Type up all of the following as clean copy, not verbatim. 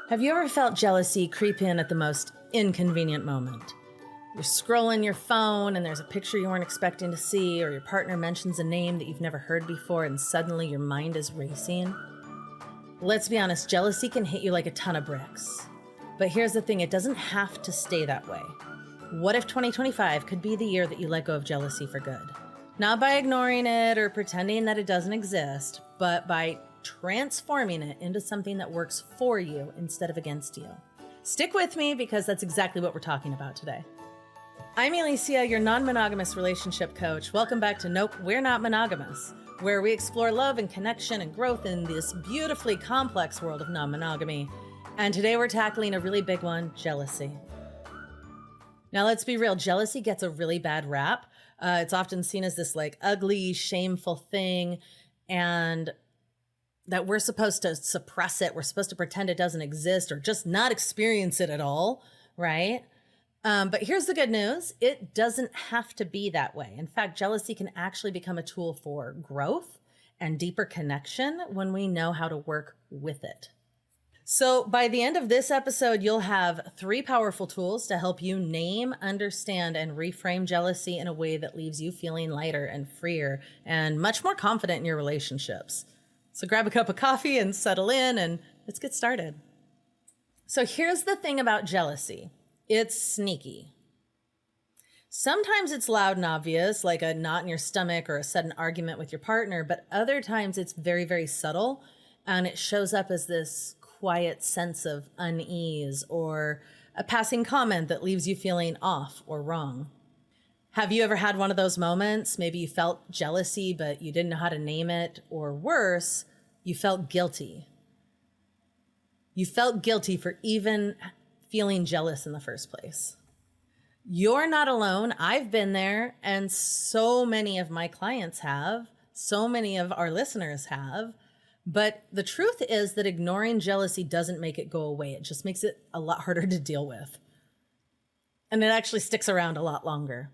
Have you ever felt jealousy creep in at the most inconvenient moment? You're scrolling your phone and there's a picture you weren't expecting to see, or your partner mentions a name that you've never heard before and suddenly your mind is racing. Let's be honest, jealousy can hit you like a ton of bricks. But here's the thing, it doesn't have to stay that way. What if 2025 could be the year that you let go of jealousy for good? Not by ignoring it or pretending that it doesn't exist, but by transforming it into something that works for you instead of against you. Stick with me because that's exactly what we're talking about today. I'm Alicia, your non-monogamous relationship coach. Welcome back to Nope, We're Not Monogamous, where we explore love and connection and growth in this beautifully complex world of non-monogamy. And today we're tackling a really big one, jealousy. Now let's be real, jealousy gets a really bad rap. It's often seen as this like ugly, shameful thing, and that we're supposed to suppress it. We're supposed to pretend it doesn't exist or just not experience it at all, right? But here's the good news. It doesn't have to be that way. In fact, jealousy can actually become a tool for growth and deeper connection when we know how to work with it. So by the end of this episode, you'll have 3 powerful tools to help you name, understand, and reframe jealousy in a way that leaves you feeling lighter and freer and much more confident in your relationships. So grab a cup of coffee and settle in and let's get started. So here's the thing about jealousy. It's sneaky. Sometimes it's loud and obvious, like a knot in your stomach or a sudden argument with your partner, but other times it's very, very subtle and it shows up as this quiet sense of unease or a passing comment that leaves you feeling off or wrong. Have you ever had one of those moments? Maybe you felt jealousy, but you didn't know how to name it, or worse, you felt guilty. You felt guilty for even feeling jealous in the first place. You're not alone. I've been there, and so many of my clients have, so many of our listeners have. But the truth is that ignoring jealousy doesn't make it go away. It just makes it a lot harder to deal with. And it actually sticks around a lot longer.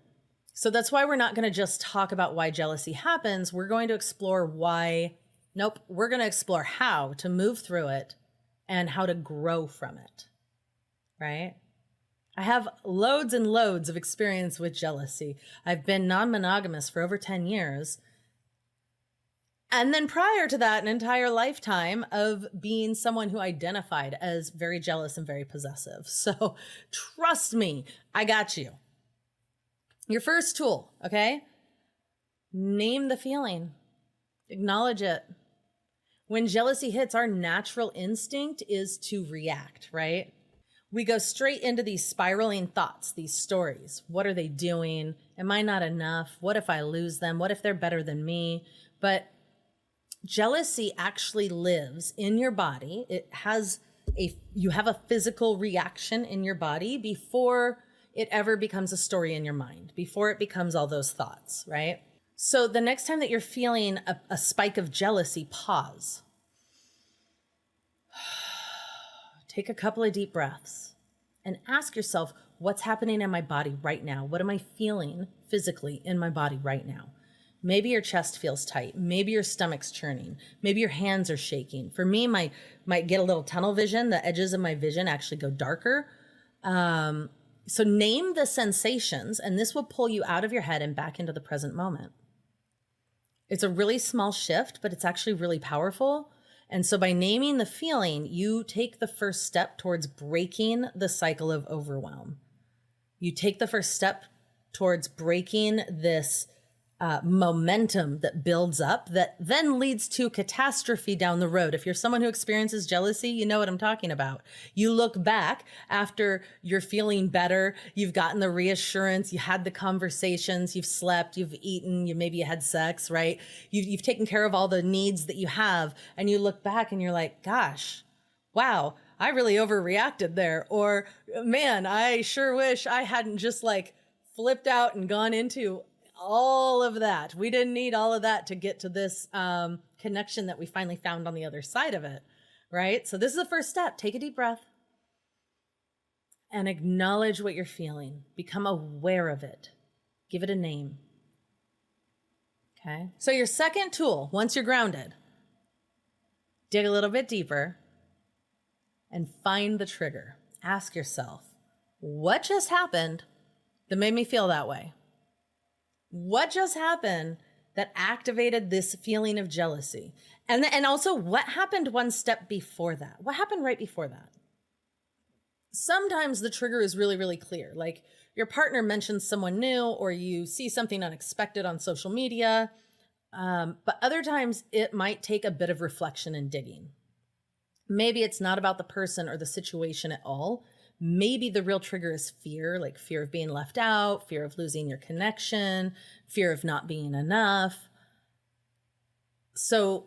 So that's why we're not going to just talk about why jealousy happens. We're going to explore we're going to explore how to move through it and how to grow from it, right? I have loads and loads of experience with jealousy. I've been non-monogamous for over 10 years. And then prior to that, an entire lifetime of being someone who identified as very jealous and very possessive. So trust me, I got you. Your first tool, okay? Name the feeling. Acknowledge it. When jealousy hits, our natural instinct is to react, right? We go straight into these spiraling thoughts, these stories. What are they doing? Am I not enough? What if I lose them? What if they're better than me? But jealousy actually lives in your body. You have a physical reaction in your body before it ever becomes a story in your mind, before it becomes all those thoughts, right? So the next time that you're feeling a spike of jealousy, pause. Take a couple of deep breaths and ask yourself, what's happening in my body right now? What am I feeling physically in my body right now? Maybe your chest feels tight. Maybe your stomach's churning. Maybe your hands are shaking. For me, might get a little tunnel vision. The edges of my vision actually go darker. So name the sensations, and this will pull you out of your head and back into the present moment. It's a really small shift, but it's actually really powerful. And so by naming the feeling, you take the first step towards breaking the cycle of overwhelm. You take the first step towards breaking this momentum that builds up that then leads to catastrophe down the road. If you're someone who experiences jealousy, you know what I'm talking about. You look back after you're feeling better, you've gotten the reassurance, you had the conversations, you've slept, you've eaten, maybe you had sex, right? You've taken care of all the needs that you have, and you look back and you're like, gosh, wow, I really overreacted there. Or man, I sure wish I hadn't just like flipped out and gone into all of that. We didn't need all of that to get to this connection that we finally found on the other side of it, right? So this is the first step. Take a deep breath and acknowledge what you're feeling. Become aware of it. Give it a name. Okay? So your second tool, once you're grounded, dig a little bit deeper and find the trigger. Ask yourself, what just happened that made me feel that way? What just happened that activated this feeling of jealousy? And also, what happened one step before that? What happened right before that? Sometimes the trigger is really, really clear. Like your partner mentions someone new, or you see something unexpected on social media. But other times it might take a bit of reflection and digging. Maybe it's not about the person or the situation at all. Maybe the real trigger is fear, like fear of being left out, fear of losing your connection, fear of not being enough. So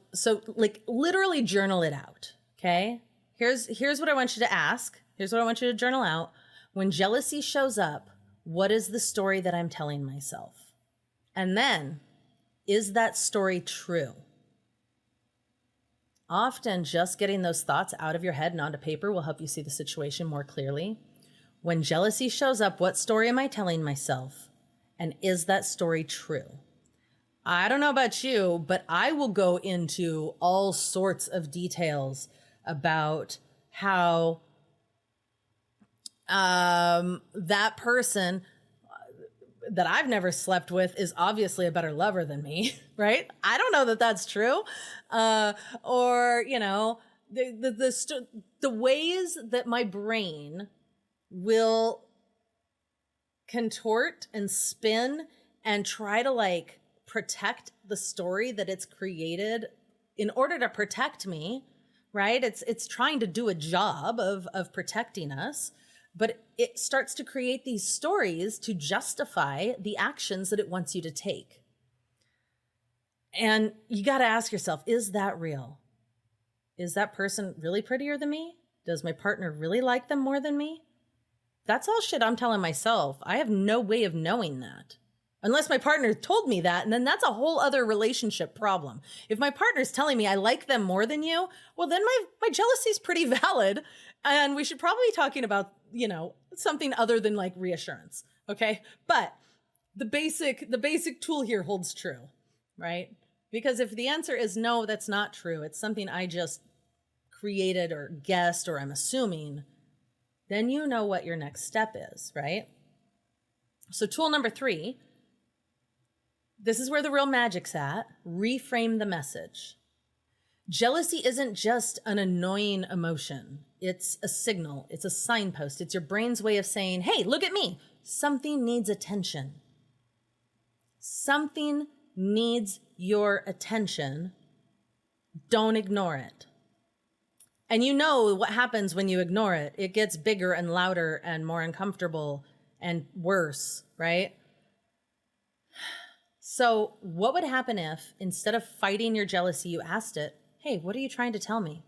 like literally journal it out. Okay. Here's what I want you to ask. Here's what I want you to journal out. When jealousy shows up, what is the story that I'm telling myself? And then, is that story true? Often just getting those thoughts out of your head and onto paper will help you see the situation more clearly. When jealousy shows up, what story am I telling myself? And is that story true? I don't know about you, but I will go into all sorts of details about how that person that I've never slept with is obviously a better lover than me, right? I don't know that that's true. Or, you know, the ways that my brain will contort and spin and try to like protect the story that it's created in order to protect me, right? It's trying to do a job of protecting us. But it starts to create these stories to justify the actions that it wants you to take. And you got to ask yourself, is that real? Is that person really prettier than me? Does my partner really like them more than me? That's all shit I'm telling myself. I have no way of knowing that. Unless my partner told me that, and then that's a whole other relationship problem. If my partner's telling me I like them more than you, well, then my jealousy is pretty valid. And we should probably be talking about, you know, something other than like reassurance. Okay. But the basic tool here holds true, right? Because if the answer is no, that's not true, it's something I just created or guessed or I'm assuming, then you know what your next step is, right? So tool number 3, this is where the real magic's at. Reframe the message. Jealousy isn't just an annoying emotion. It's a signal. It's a signpost. It's your brain's way of saying, hey, look at me. Something needs attention. Something needs your attention. Don't ignore it. And you know what happens when you ignore it. It gets bigger and louder and more uncomfortable and worse, right? So what would happen if instead of fighting your jealousy, you asked it, hey, what are you trying to tell me?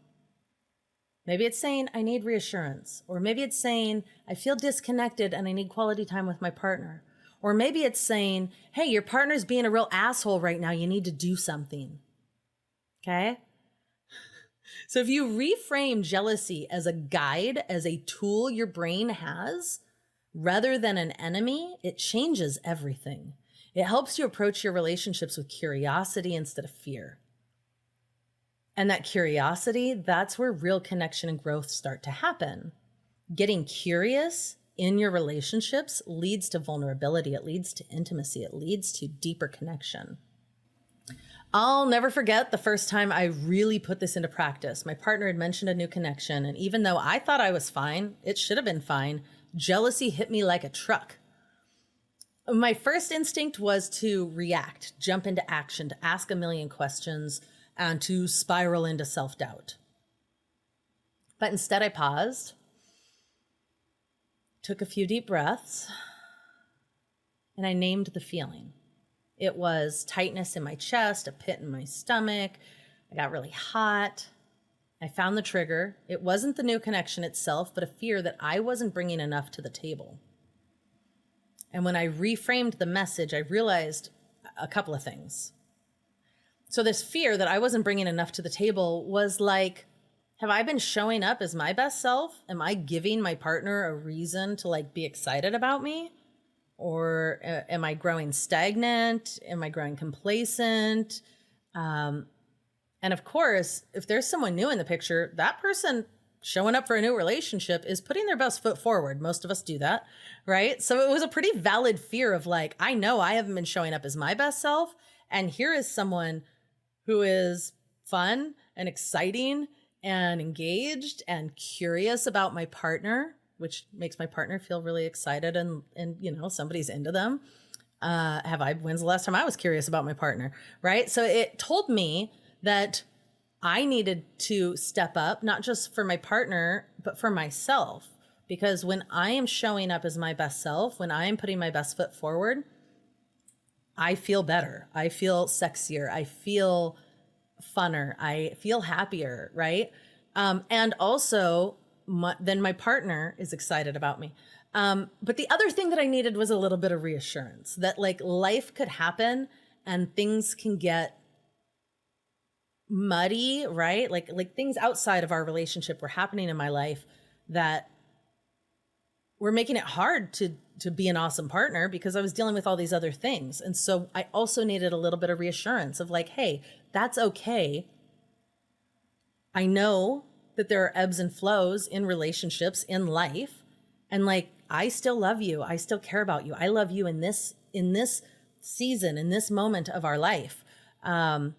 Maybe it's saying, I need reassurance. Or maybe it's saying, I feel disconnected and I need quality time with my partner. Or maybe it's saying, hey, your partner's being a real asshole right now. You need to do something. Okay? So if you reframe jealousy as a guide, as a tool your brain has, rather than an enemy, it changes everything. It helps you approach your relationships with curiosity instead of fear. And that curiosity, that's where real connection and growth start to happen. Getting curious in your relationships leads to vulnerability. It leads to intimacy. It leads to deeper connection. I'll never forget the first time I really put this into practice. My partner had mentioned a new connection, and even though I thought I was fine, it should have been fine, jealousy hit me like a truck. My first instinct was to react, jump into action, to ask a million questions, and to spiral into self-doubt. But instead I paused, took a few deep breaths, and I named the feeling. It was tightness in my chest, a pit in my stomach. I got really hot. I found the trigger. It wasn't the new connection itself, but a fear that I wasn't bringing enough to the table. And when I reframed the message, I realized a couple of things. So this fear that I wasn't bringing enough to the table was like, have I been showing up as my best self? Am I giving my partner a reason to like be excited about me? Or am I growing stagnant? Am I growing complacent? And of course, if there's someone new in the picture, that person showing up for a new relationship is putting their best foot forward. Most of us do that, right? So it was a pretty valid fear of like, I know I haven't been showing up as my best self. And here is someone who is fun and exciting and engaged and curious about my partner, which makes my partner feel really excited and somebody's into them. When's the last time I was curious about my partner, right? So it told me that I needed to step up, not just for my partner, but for myself. Because when I am showing up as my best self, when I am putting my best foot forward, I feel better. I feel sexier. I feel funner. I feel happier, right? And also, then my partner is excited about me. But the other thing that I needed was a little bit of reassurance that like life could happen and things can get muddy, right? Like things outside of our relationship were happening in my life that were making it hard to be an awesome partner because I was dealing with all these other things. And so I also needed a little bit of reassurance of like, hey, that's okay. I know that there are ebbs and flows in relationships, in life. And like, I still love you. I still care about you. I love you in this season, in this moment of our life. And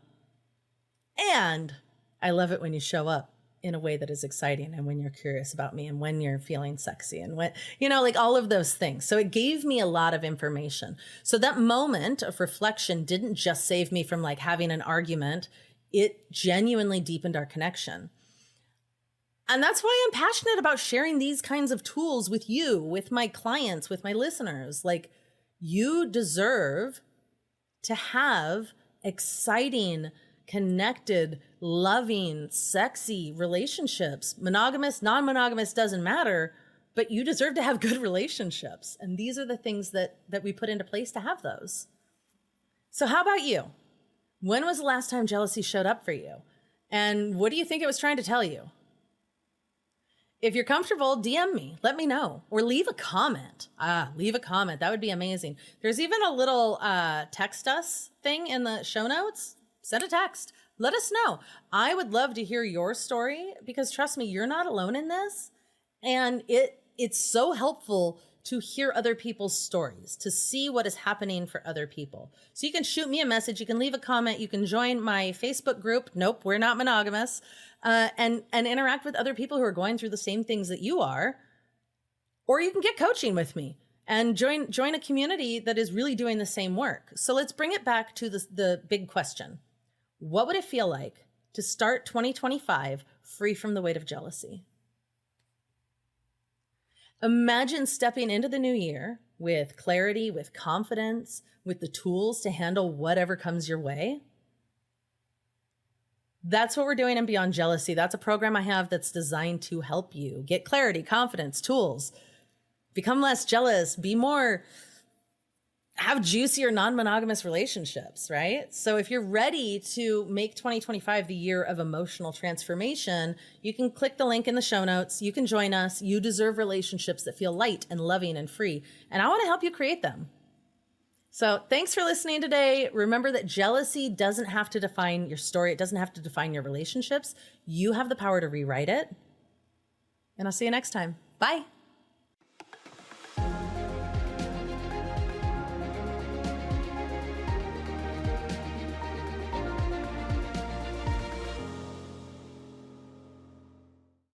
I love it when you show up in a way that is exciting and when you're curious about me and when you're feeling sexy and when, like all of those things. So it gave me a lot of information. So that moment of reflection didn't just save me from like having an argument. It genuinely deepened our connection. And that's why I'm passionate about sharing these kinds of tools with you, with my clients, with my listeners. Like, you deserve to have exciting, connected, loving, sexy relationships. Monogamous, non-monogamous doesn't matter, but you deserve to have good relationships. And these are the things that we put into place to have those. So how about you? When was the last time jealousy showed up for you? And what do you think it was trying to tell you? If you're comfortable, DM me, let me know, or leave a comment. Leave a comment. That would be amazing. There's even a little text us thing in the show notes. Send a text. Let us know. I would love to hear your story because trust me, you're not alone in this. And it's so helpful to hear other people's stories, to see what is happening for other people. So you can shoot me a message. You can leave a comment. You can join my Facebook group. Nope, we're not monogamous. And interact with other people who are going through the same things that you are. Or you can get coaching with me and join a community that is really doing the same work. So let's bring it back to the big question. What would it feel like to start 2025 free from the weight of jealousy? Imagine stepping into the new year with clarity, with confidence, with the tools to handle whatever comes your way. That's what we're doing in Beyond Jealousy. That's a program I have that's designed to help you get clarity, confidence, tools, become less jealous, be more, have juicier non-monogamous relationships, right? So if you're ready to make 2025 the year of emotional transformation, you can click the link in the show notes. You can join us. You deserve relationships that feel light and loving and free. And I want to help you create them. So thanks for listening today. Remember that jealousy doesn't have to define your story. It doesn't have to define your relationships. You have the power to rewrite it. And I'll see you next time. Bye.